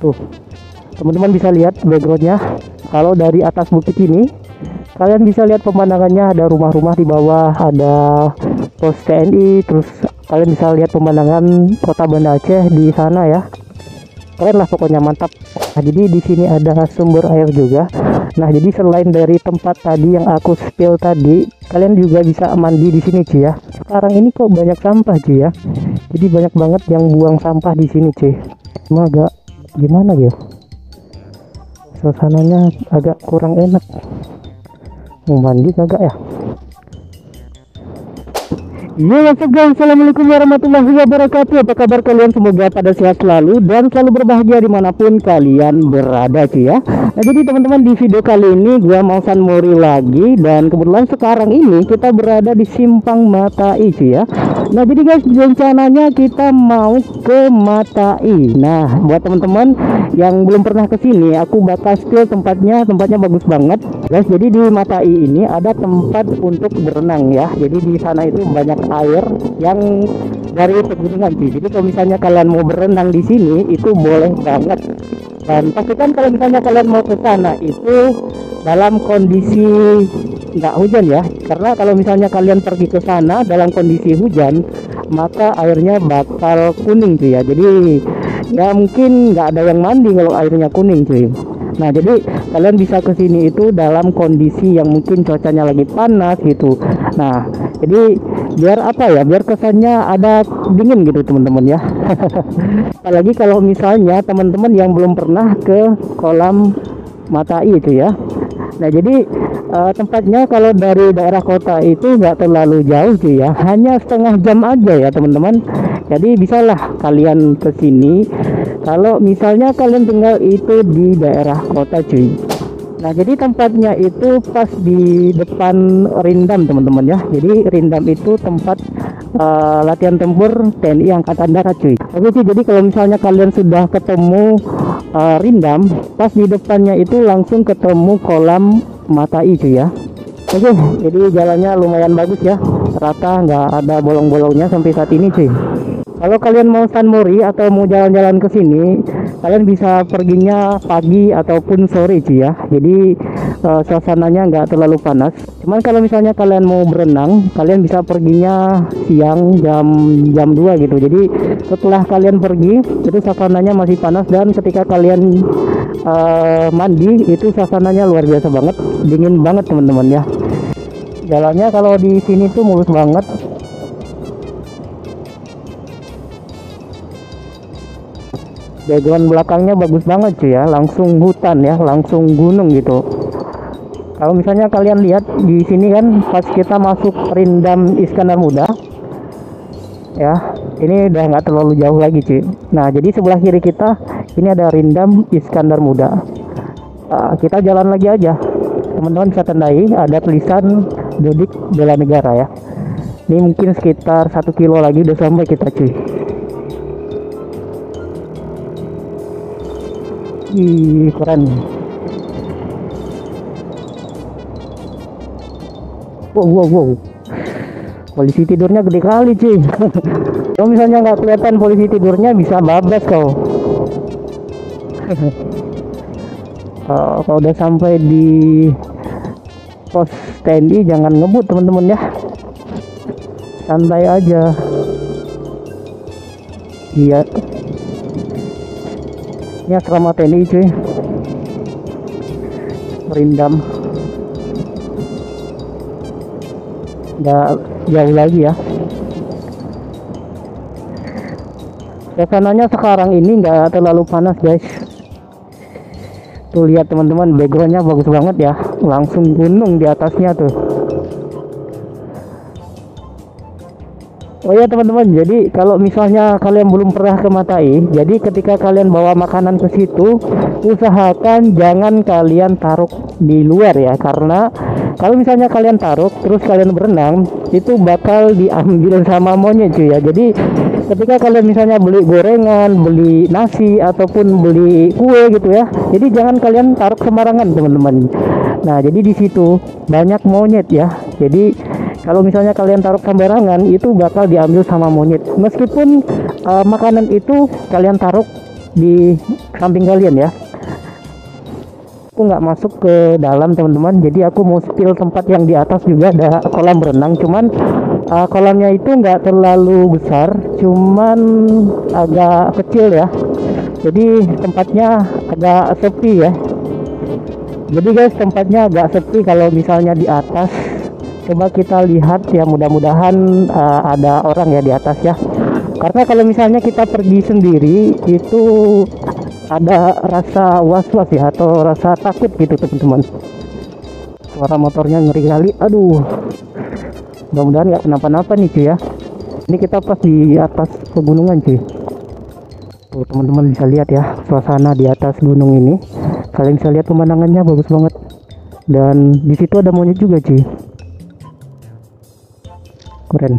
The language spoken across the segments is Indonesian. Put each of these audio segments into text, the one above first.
Tuh, teman-teman bisa lihat backgroundnya. Kalau dari atas bukit ini, kalian bisa lihat pemandangannya, ada rumah-rumah di bawah, ada pos TNI, terus kalian bisa lihat pemandangan kota Banda Aceh di sana ya. Keren lah pokoknya, mantap. Nah, jadi di sini ada sumber air juga. Nah, jadi selain dari tempat tadi yang aku spill tadi, kalian juga bisa mandi di sini cuy ya. Sekarang ini kok banyak sampah cuy ya. Jadi banyak banget yang buang sampah di sini cuy. Cuma agak gimana ya? Suasananya agak kurang enak. Mau mandi kagak ya? Yo, what's up guys, assalamualaikum warahmatullahi wabarakatuh. Apa kabar kalian? Semoga pada sehat selalu dan selalu berbahagia dimanapun kalian berada cuy ya. Nah, jadi teman-teman, di video kali ini gua mau San Mori lagi, dan kebetulan sekarang ini kita berada di Simpang Matai cuy ya. Nah, jadi guys, rencananya kita mau ke Matai. Nah, buat teman-teman yang belum pernah ke sini, aku bakal spill tempatnya bagus banget guys. Jadi di Matai ini ada tempat untuk berenang ya. Jadi di sana itu banyak air yang dari pegunungan sih. Jadi kalau misalnya kalian mau berenang di sini itu boleh banget. Dan pastikan kalau misalnya kalian mau ke sana itu dalam kondisi nggak hujan ya. Karena kalau misalnya kalian pergi ke sana dalam kondisi hujan, maka airnya bakal kuning tuh ya. Jadi ya mungkin nggak ada yang mandi kalau airnya kuning cuy. Nah, jadi kalian bisa ke sini itu dalam kondisi yang mungkin cuacanya lagi panas gitu. Nah, jadi biar apa ya, biar kesannya ada dingin gitu teman-teman ya. Apalagi kalau misalnya teman-teman yang belum pernah ke kolam Matai itu ya. Nah, jadi tempatnya kalau dari daerah kota itu nggak terlalu jauh sih ya, hanya setengah jam aja ya teman-teman. Jadi bisalah kalian ke sini kalau misalnya kalian tinggal itu di daerah kota cuy. Nah, jadi tempatnya itu pas di depan Rindam teman-teman ya. Jadi Rindam itu tempat latihan tempur TNI Angkatan Darat cuy. Oke sih, jadi kalau misalnya kalian sudah ketemu Rindam, pas di depannya itu langsung ketemu kolam Matai cuy ya. Oke, jadi jalannya lumayan bagus ya, rata, nggak ada bolong-bolongnya sampai saat ini cuy. Kalau kalian mau San Mori atau mau jalan-jalan ke sini, kalian bisa perginya pagi ataupun sore cuy ya. Jadi suasananya nggak terlalu panas. Cuman kalau misalnya kalian mau berenang, kalian bisa perginya siang jam 2 gitu. Jadi setelah kalian pergi itu suasananya masih panas, dan ketika kalian mandi itu suasananya luar biasa banget, dingin banget teman-teman ya. Jalannya kalau di sini tuh mulus banget. Background belakangnya bagus banget cuy ya, langsung hutan ya, langsung gunung gitu. Kalau misalnya kalian lihat di sini kan pas kita masuk Rindam Iskandar Muda ya, ini udah nggak terlalu jauh lagi cuy. Nah, jadi sebelah kiri kita ini ada Rindam Iskandar Muda. Kita jalan lagi aja teman-teman, bisa tandai ada tulisan Dodik Bela Negara ya. Ini mungkin sekitar 1 kilo lagi udah sampai kita cuy. Ih, keren. Wow. Polisi tidurnya gede kali cuy. Kalau misalnya nggak kelihatan polisi tidurnya bisa bablas kau. Kalau udah sampai di pos TNI jangan ngebut teman-teman ya, santai aja. Iya, ini asrama TNI cuy, Rindam. Nggak jauh lagi ya. Suasananya sekarang ini nggak terlalu panas guys. Tuh lihat teman-teman, backgroundnya bagus banget ya, langsung gunung di atasnya tuh. Oh ya teman-teman, jadi kalau misalnya kalian belum pernah ke Matai, jadi ketika kalian bawa makanan ke situ, usahakan jangan kalian taruh di luar ya, karena kalau misalnya kalian taruh terus kalian berenang, itu bakal diambil sama monyet cuy ya. Jadi ketika kalian misalnya beli gorengan, beli nasi ataupun beli kue gitu ya, jadi jangan kalian taruh sembarangan teman-teman. Nah, jadi di situ banyak monyet ya. Jadi kalau misalnya kalian taruh sembarangan itu bakal diambil sama monyet. Meskipun makanan itu kalian taruh di samping kalian ya. Aku nggak masuk ke dalam teman-teman, jadi aku mau spill tempat yang di atas juga ada kolam renang, cuman kolamnya itu nggak terlalu besar, cuman agak kecil ya, jadi tempatnya agak sepi ya. Jadi guys, tempatnya agak sepi kalau misalnya di atas. Coba kita lihat ya, mudah-mudahan ada orang ya di atas ya, karena kalau misalnya kita pergi sendiri itu ada rasa was-was ya, atau rasa takut gitu teman-teman. Suara motornya ngeri kali, aduh, mudah-mudahan nggak kenapa-napa nih cuy ya. Ini kita pas di atas pegunungan cuy. Tuh teman-teman bisa lihat ya suasana di atas gunung ini. Kalian bisa lihat pemandangannya bagus banget, dan di situ ada monyet juga cuy, keren.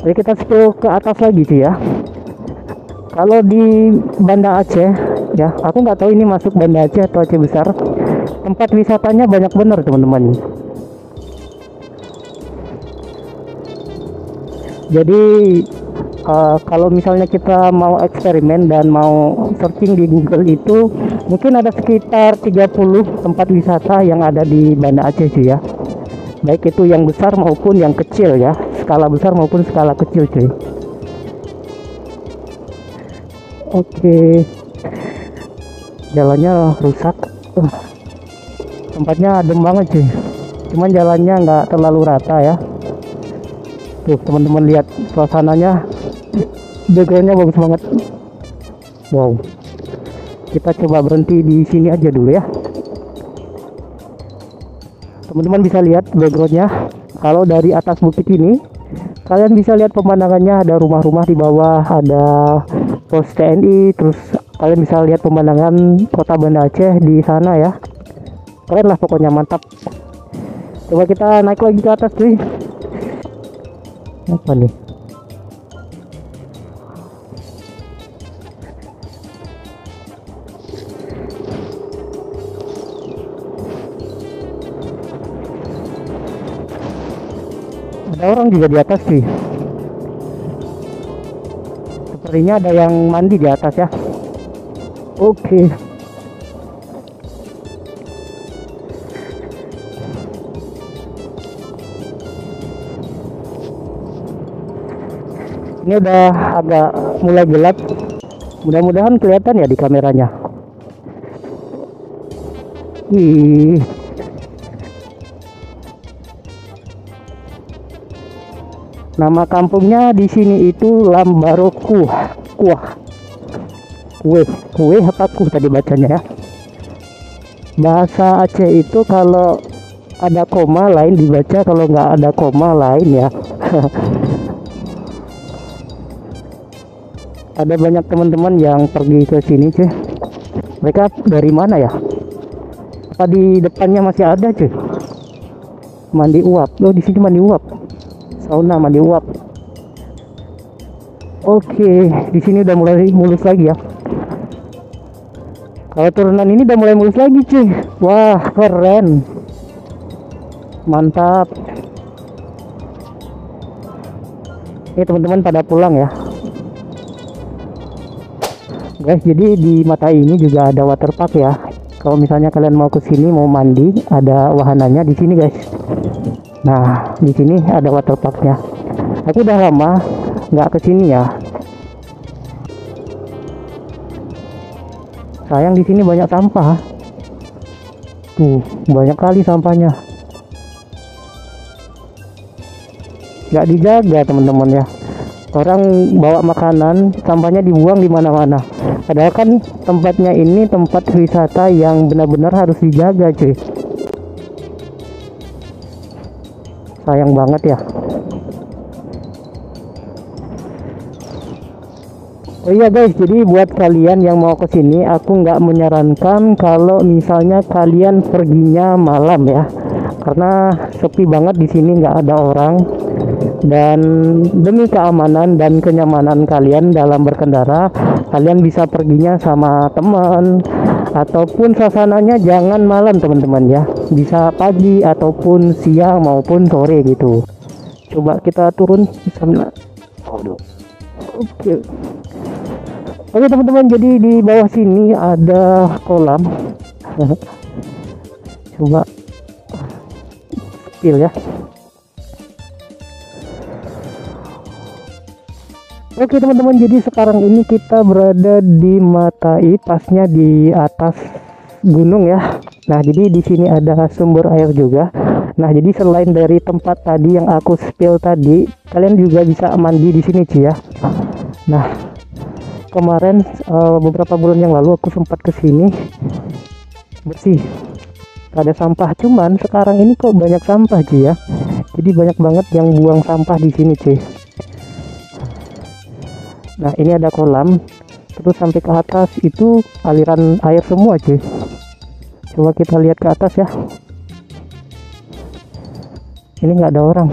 Jadi kita spill ke atas lagi cuy ya. Kalau di Banda Aceh ya, aku nggak tahu ini masuk Banda Aceh atau Aceh Besar, tempat wisatanya banyak bener teman-teman. Jadi kalau misalnya kita mau eksperimen dan mau searching di Google itu, mungkin ada sekitar 30 tempat wisata yang ada di Banda Aceh cuy ya, baik itu yang besar maupun yang kecil ya, skala besar maupun skala kecil cuy. Oke, jalannya rusak, tempatnya adem banget cuy, cuman jalannya nggak terlalu rata ya. Tuh teman-teman lihat suasananya, backgroundnya bagus banget. Wow, kita coba berhenti di sini aja dulu ya. Teman-teman bisa lihat backgroundnya. Kalau dari atas bukit ini kalian bisa lihat pemandangannya, ada rumah-rumah di bawah, ada pos TNI, terus kalian bisa lihat pemandangan kota Banda Aceh di sana ya. Keren lah pokoknya, mantap. Coba kita naik lagi ke atas cuy. Apa nih? Ada orang juga di atas sih. Sepertinya ada yang mandi di atas ya. Oke. Ini udah agak mulai gelap. Mudah-mudahan kelihatan ya di kameranya. Wih. Nama kampungnya di sini itu Lambaroku. Kue apa ku tadi bacanya ya. Bahasa Aceh itu kalau ada koma lain dibaca, kalau nggak ada koma lain ya. Ada banyak teman-teman yang pergi ke sini cuy. Mereka dari mana ya? Apa di depannya masih ada cuy? Mandi uap. Oh, di sini mandi uap. Sauna mandi uap. Oke, di sini udah mulai mulus lagi ya. Kalau turunan ini udah mulai mulus lagi cuy. Wah, keren. Mantap. Ini teman-teman pada pulang ya. Guys, jadi di mata ini juga ada waterpark ya. Kalau misalnya kalian mau ke sini mau mandi, ada wahananya di sini guys. Nah, di sini ada waterparknya. Aku udah lama nggak ke sini ya. Sayang di sini banyak sampah. Tuh, banyak kali sampahnya. Nggak dijaga teman-teman ya. Orang bawa makanan, sampahnya dibuang di mana-mana. Padahal kan tempatnya ini tempat wisata yang benar-benar harus dijaga cuy. Sayang banget ya. Oh iya guys, jadi buat kalian yang mau ke sini, aku nggak menyarankan kalau misalnya kalian perginya malam ya, karena sepi banget di sini, nggak ada orang. Dan demi keamanan dan kenyamanan kalian dalam berkendara, kalian bisa perginya sama teman, ataupun suasananya jangan malam teman-teman ya, bisa pagi ataupun siang maupun sore gitu. Coba kita turun. Oke. Oke teman-teman, jadi di bawah sini ada kolam. Coba spill ya. Oke teman-teman, jadi sekarang ini kita berada di Matai, pasnya di atas gunung ya. Nah, jadi di sini ada sumber air juga. Nah, jadi selain dari tempat tadi yang aku spill tadi, kalian juga bisa mandi di sini cuy ya. Nah, kemarin beberapa bulan yang lalu aku sempat ke sini bersih. Ada sampah, cuman sekarang ini kok banyak sampah cuy ya. Jadi banyak banget yang buang sampah di sini cuy. Nah, ini ada kolam, terus sampai ke atas itu aliran air semua cuy. Coba kita lihat ke atas ya. Ini nggak ada orang.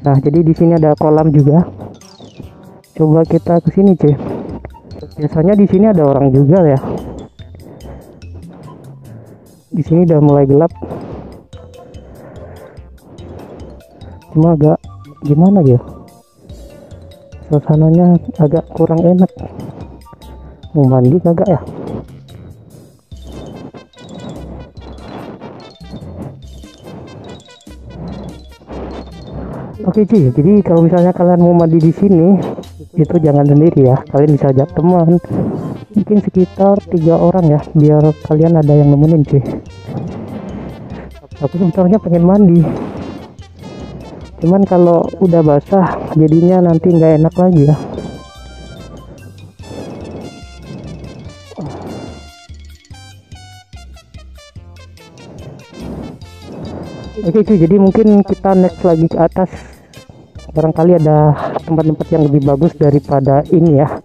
Nah, jadi di sini ada kolam juga. Coba kita ke sini cuy. Biasanya di sini ada orang juga ya. Di sini udah mulai gelap. Cuma agak gimana ya? Suasananya agak kurang enak. Mau mandi kagak ya? Oke cuy, jadi kalau misalnya kalian mau mandi di sini itu jangan sendiri ya, kalian bisa ajak teman, mungkin sekitar 3 orang ya, biar kalian ada yang nemenin cuy. Aku sebenarnya pengen mandi, cuman kalau udah basah jadinya nanti nggak enak lagi ya. Oke cuy, jadi mungkin kita next lagi ke atas, barangkali ada tempat-tempat yang lebih bagus daripada ini ya.